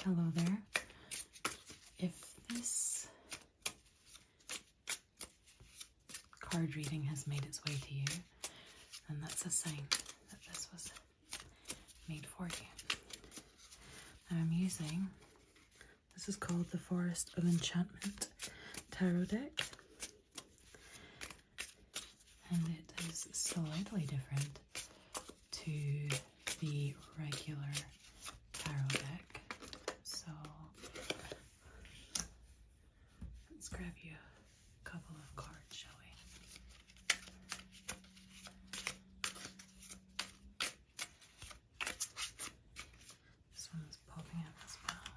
Hello there. If this card reading has made its way to you, then that's a sign that this was made for you. Now I'm using, this is called the Forest of Enchantment Tarot deck, and it is slightly different to the regular tarot deck. So let's grab you a couple of cards, shall we? This one is popping up as well.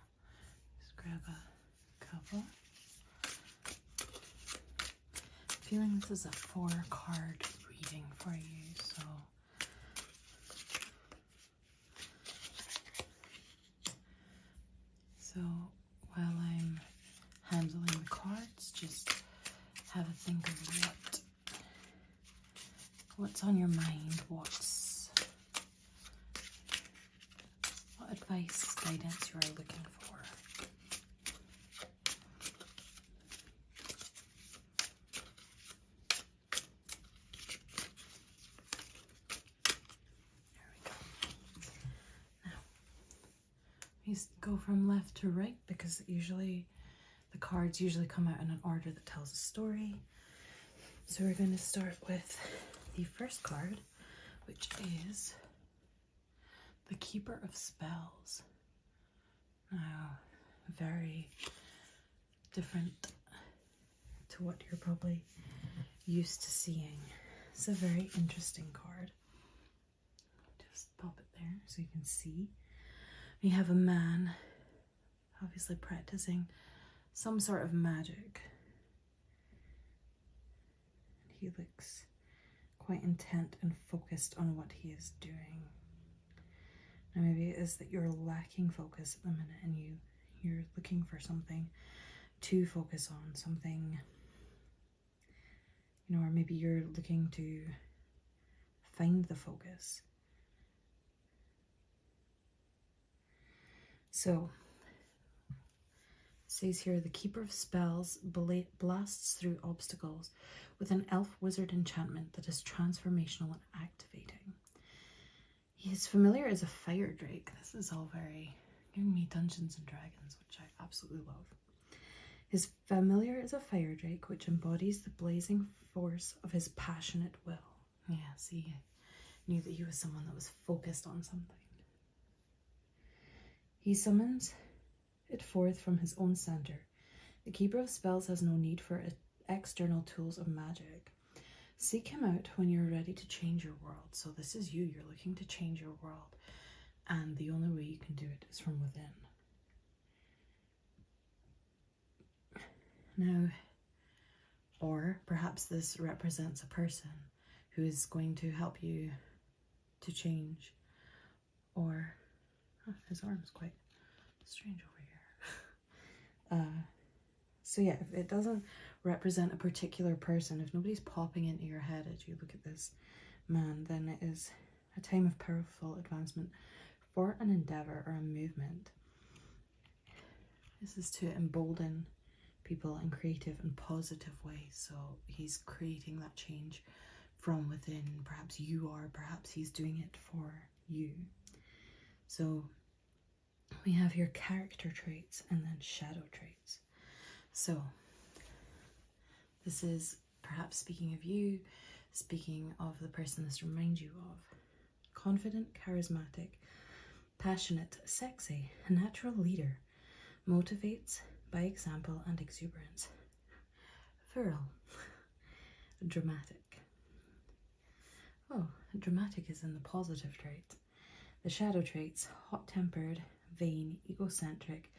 Just grab a couple. I'm feeling this is a 4-card reading for you, so while I'm handling the cards, just have a think of what's on your mind, what advice, guidance you are looking for. There we go. Now, we go from left to right because usually the cards usually come out in an order that tells a story. So we're going to start with the first card, which is the Keeper of Spells. Now, very different to what you're probably used to seeing. It's a very interesting card. Just pop it there so you can see. We have a man, obviously practicing some sort of magic. He looks quite intent and focused on what he is doing. Now maybe it is that you're lacking focus at the minute and you're looking for something to focus on, something, you know, or maybe you're looking to find the focus. So, it says here, the Keeper of Spells blasts through obstacles with an elf wizard enchantment that is transformational and activating. He is familiar as a fire drake. This is all very giving me Dungeons and Dragons, which I absolutely love. His familiar is a fire drake, which embodies the blazing force of his passionate will. Yeah, see, I knew that he was someone that was focused on something. He summons it forth from his own center. The Keeper of Spells has no need for external tools of magic. Seek him out when you're ready to change your world. So this is you. You're looking to change your world. And the only way you can do it is from within. Now, or perhaps this represents a person who is going to help you to change. Or, oh, his arm's quite strange over here. So yeah, if it doesn't represent a particular person, if nobody's popping into your head as you look at this man, then it is a time of powerful advancement for an endeavor or a movement. This is to embolden people in creative and positive ways. So he's creating that change from within. Perhaps you are, perhaps he's doing it for you. So we have here character traits and then shadow traits. So this is perhaps speaking of you, speaking of the person this reminds you of. Confident, charismatic, passionate, sexy, a natural leader, motivates by example and exuberance. Virile, dramatic. Oh, dramatic is in the positive trait. The shadow traits, hot-tempered, vain, egocentric,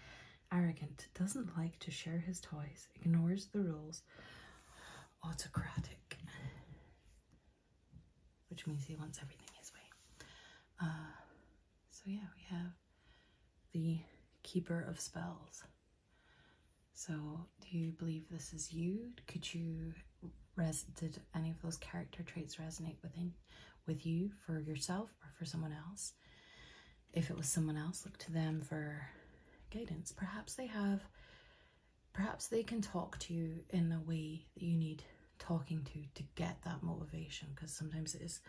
arrogant, doesn't like to share his toys, ignores the rules, autocratic, which means he wants everything his way. So yeah, we have the Keeper of Spells. So do you believe this is you? Did any of those character traits resonate with you for yourself or for someone else? If it was someone else, look to them for guidance. Perhaps they can talk to you in a way that you need talking to get that motivation, because sometimes it is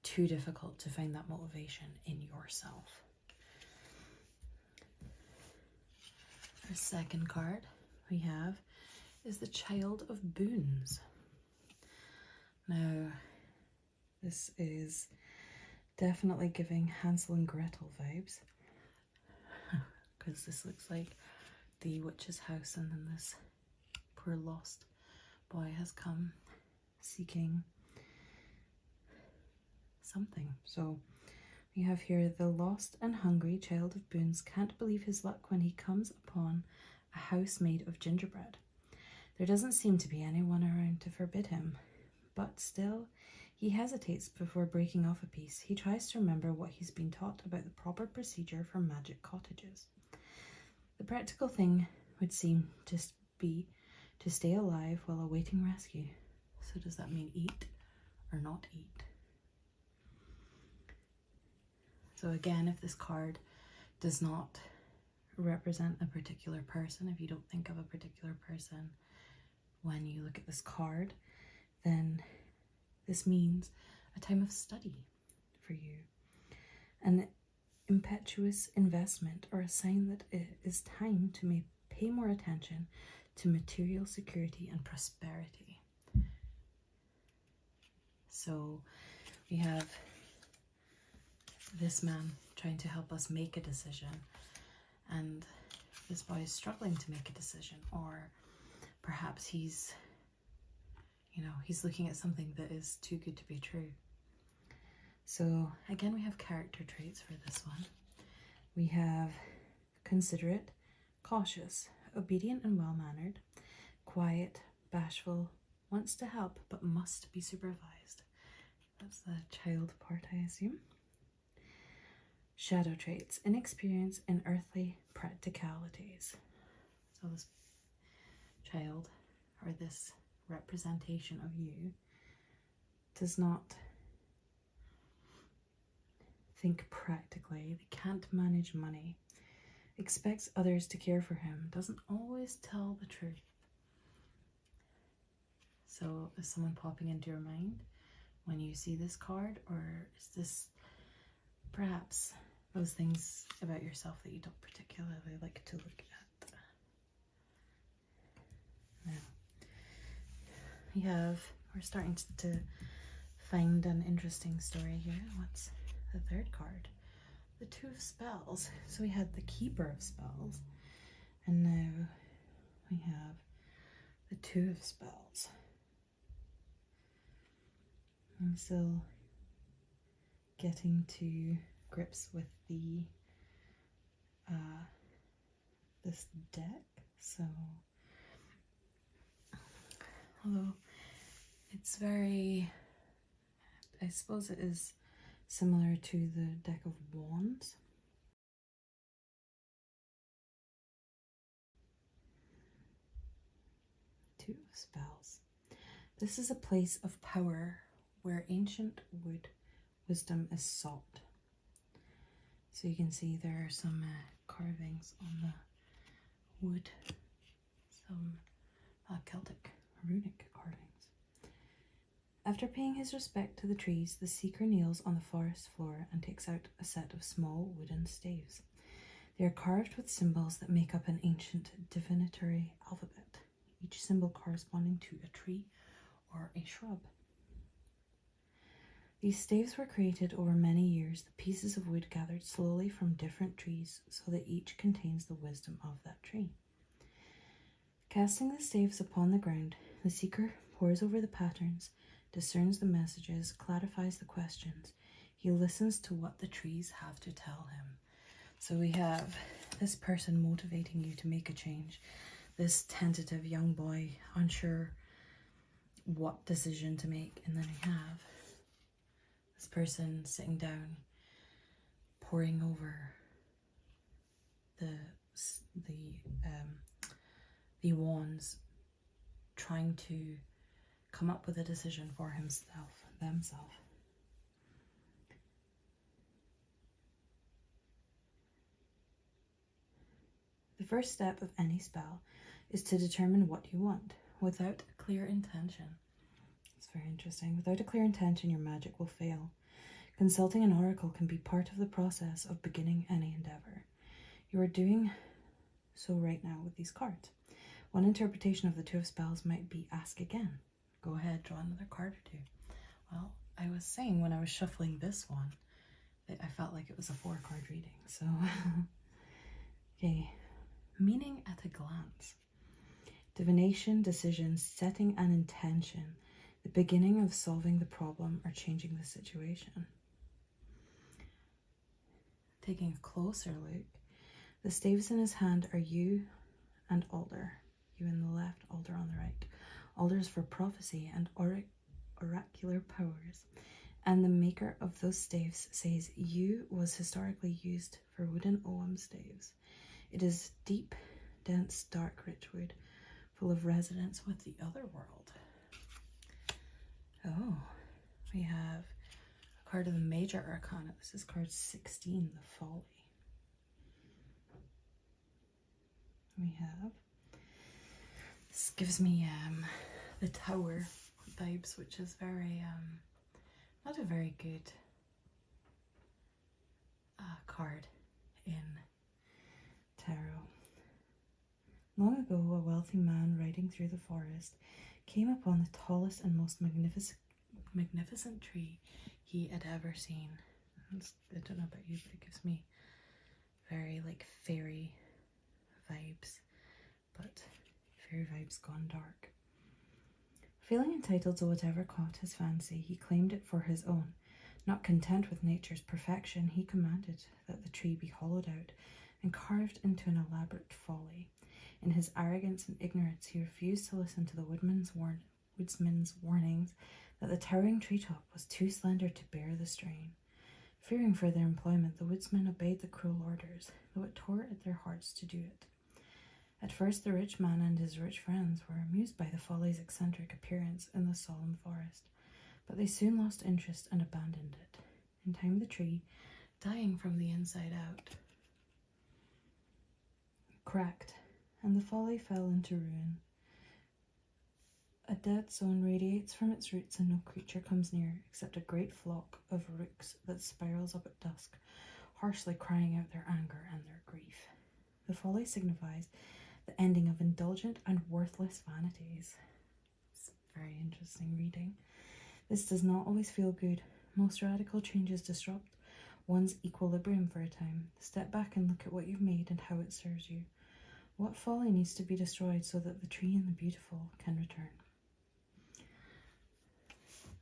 too difficult to find that motivation in yourself. Our second card we have is the Child of Boons. Now, this is definitely giving Hansel and Gretel vibes, because this looks like the witch's house, and then this poor lost boy has come seeking something. So we have here, the lost and hungry child of boons can't believe his luck when he comes upon a house made of gingerbread. There doesn't seem to be anyone around to forbid him, but still he hesitates before breaking off a piece. He tries to remember what he's been taught about the proper procedure for magic cottages. The practical thing would seem to be to stay alive while awaiting rescue. So does that mean eat or not eat? So again, if this card does not represent a particular person, if you don't think of a particular person when you look at this card, then this means a time of study for you. An impetuous investment, or a sign that it is time to pay more attention to material security and prosperity. So we have this man trying to help us make a decision, and this boy is struggling to make a decision, or perhaps he's looking at something that is too good to be true. So again, we have character traits for this one. We have considerate, cautious, obedient and well-mannered, quiet, bashful, wants to help but must be supervised. That's the child part, I assume. Shadow traits, inexperience in earthly practicalities. So this child, or this representation of you, does not think practically. They can't manage money, expects others to care for him, doesn't always tell the truth. So is someone popping into your mind when you see this card, or is this perhaps those things about yourself that you don't particularly like to look at? Now, we're starting to find an interesting story here. What's the third card? The Two of Spells. So we had the Keeper of Spells, and now we have the Two of Spells. I'm still getting to grips with the this deck, so although it's very, I suppose it is similar to the deck of Wands. Two of Spells. This is a place of power where ancient wisdom is sought. So you can see there are some carvings on the wood, some Celtic runic carvings. After paying his respect to the trees, the seeker kneels on the forest floor and takes out a set of small wooden staves. They are carved with symbols that make up an ancient divinatory alphabet, each symbol corresponding to a tree or a shrub. These staves were created over many years, the pieces of wood gathered slowly from different trees so that each contains the wisdom of that tree. Casting the staves upon the ground, the seeker pores over the patterns, discerns the messages, clarifies the questions. He listens to what the trees have to tell him. So we have this person motivating you to make a change, this tentative young boy unsure what decision to make, and then we have this person sitting down, poring over the wands, trying to come up with a decision for themselves. The first step of any spell is to determine what you want without a clear intention. It's very interesting. Without a clear intention, your magic will fail. Consulting an oracle can be part of the process of beginning any endeavor. You are doing so right now with these cards. One interpretation of the Two of Spells might be ask again. Go ahead, draw another card or two. Well, I was saying when I was shuffling this one that I felt like it was a 4-card reading. So, okay. Meaning at a glance. Divination, decision, setting an intention. The beginning of solving the problem or changing the situation. Taking a closer look, the staves in his hand are you and Alder. You in the left, Alder on the right. Alder's for prophecy and oracular powers. And the maker of those staves says yew was historically used for wooden ogham staves. It is deep, dense, dark, rich wood, full of resonance with the other world. Oh, we have a card of the Major Arcana. This is card 16, the Folly. We have, this gives me the Tower vibes, which is very, not a very good card in tarot. Long ago, a wealthy man riding through the forest came upon the tallest and most magnificent tree he had ever seen. I don't know about you, but it gives me very like fairy vibes, but fairy vibes gone dark. Feeling entitled to whatever caught his fancy, he claimed it for his own. Not content with nature's perfection, he commanded that the tree be hollowed out and carved into an elaborate folly. In his arrogance and ignorance, he refused to listen to the woodsman's warnings that the towering treetop was too slender to bear the strain. Fearing further employment, the woodsman obeyed the cruel orders, though it tore at their hearts to do it. At first, the rich man and his rich friends were amused by the folly's eccentric appearance in the solemn forest, but they soon lost interest and abandoned it. In time, the tree, dying from the inside out, cracked, and the folly fell into ruin. A dead zone radiates from its roots, and no creature comes near except a great flock of rooks that spirals up at dusk, harshly crying out their anger and their grief. The folly signifies the ending of indulgent and worthless vanities. It's a very interesting reading. This does not always feel good. Most radical changes disrupt one's equilibrium for a time. Step back and look at what you've made and how it serves you. What folly needs to be destroyed so that the tree and the beautiful can return?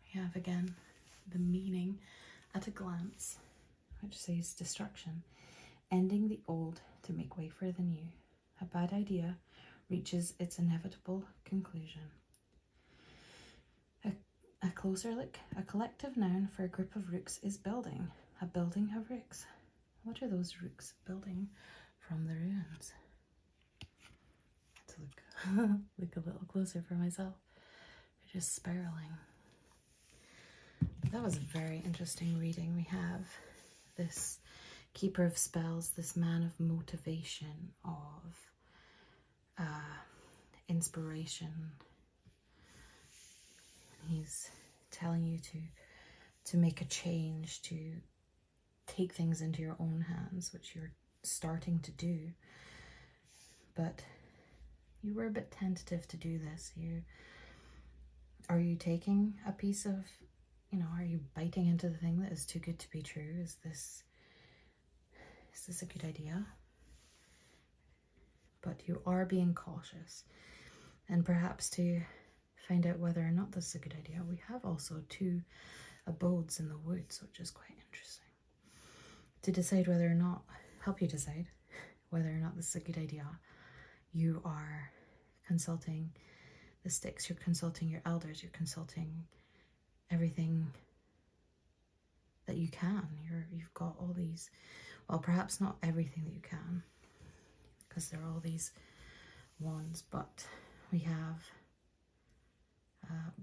We have again the meaning at a glance, which says destruction, ending the old to make way for the new. A bad idea reaches its inevitable conclusion. A closer look, a collective noun for a group of rooks is building. A building of rooks. What are those rooks building from the ruins? To look a little closer for myself. They're just spiraling. But that was a very interesting reading. We have this Keeper of Spells, this man of motivation, of inspiration. He's telling you to make a change, to take things into your own hands, which you're starting to do. But you were a bit tentative to do this. Are you taking a piece of, are you biting into the thing that is too good to be true? Is this a good idea? But you are being cautious, and perhaps to find out whether or not this is a good idea, we have also 2 abodes in the woods, which is quite interesting. To decide whether or not, help you decide whether or not this is a good idea, you are consulting the sticks, you're consulting your elders, you're consulting everything that you can. You've got all these, well, perhaps not everything that you can, because there are all these wands, but we have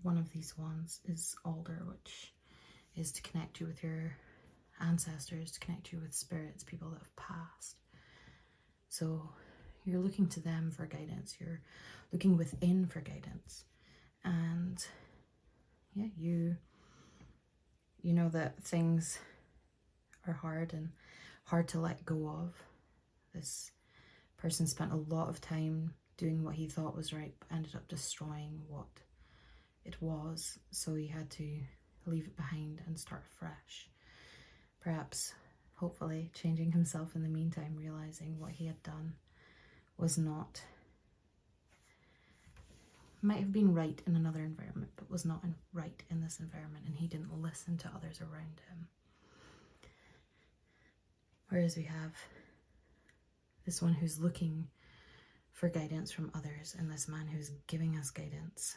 one of these wands is Alder, which is to connect you with your ancestors, to connect you with spirits, people that have passed. So you're looking to them for guidance. You're looking within for guidance. And yeah, you know that things are hard and hard to let go of. This person spent a lot of time doing what he thought was right, but ended up destroying what it was. So he had to leave it behind and start fresh. Perhaps, hopefully, changing himself in the meantime, realizing what he had done was not, might have been right in another environment, but was not right in this environment, and he didn't listen to others around him. Whereas we have this one who's looking for guidance from others, and this man who's giving us guidance,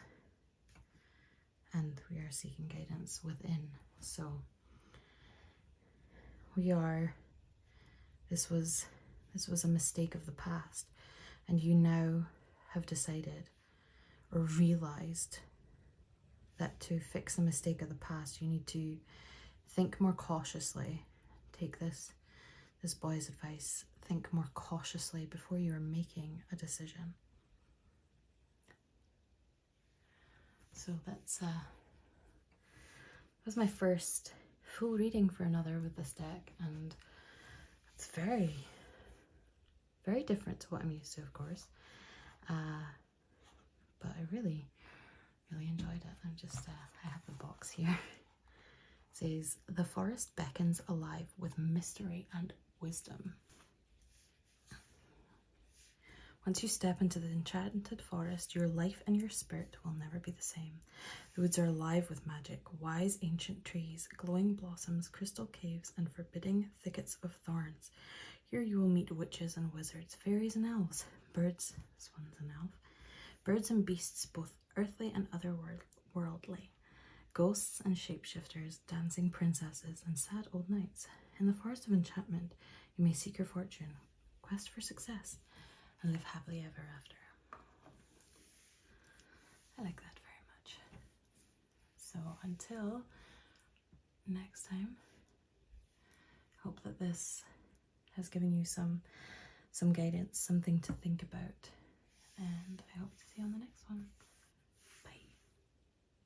and we are seeking guidance within. So this was a mistake of the past, and you now have decided or realized that to fix the mistake of the past, you need to think more cautiously. Take this boy's advice. Think more cautiously before you are making a decision. So that was my first full reading for another with this deck, and it's very, very different to what I'm used to, of course. But I really, really enjoyed it. I'm just, I have the box here. It says, the forest beckons alive with mystery and wisdom. Once you step into the enchanted forest, your life and your spirit will never be the same. The woods are alive with magic, wise ancient trees, glowing blossoms, crystal caves, and forbidding thickets of thorns. Here you will meet witches and wizards, fairies and elves, birds, this one's an elf, birds and beasts, both earthly and otherworldly, ghosts and shapeshifters, dancing princesses, and sad old knights. In the forest of enchantment, you may seek your fortune, quest for success, and live happily ever after. I like that very much. So until next time, hope that this has given you some guidance, something to think about, and I hope to see you on the next one.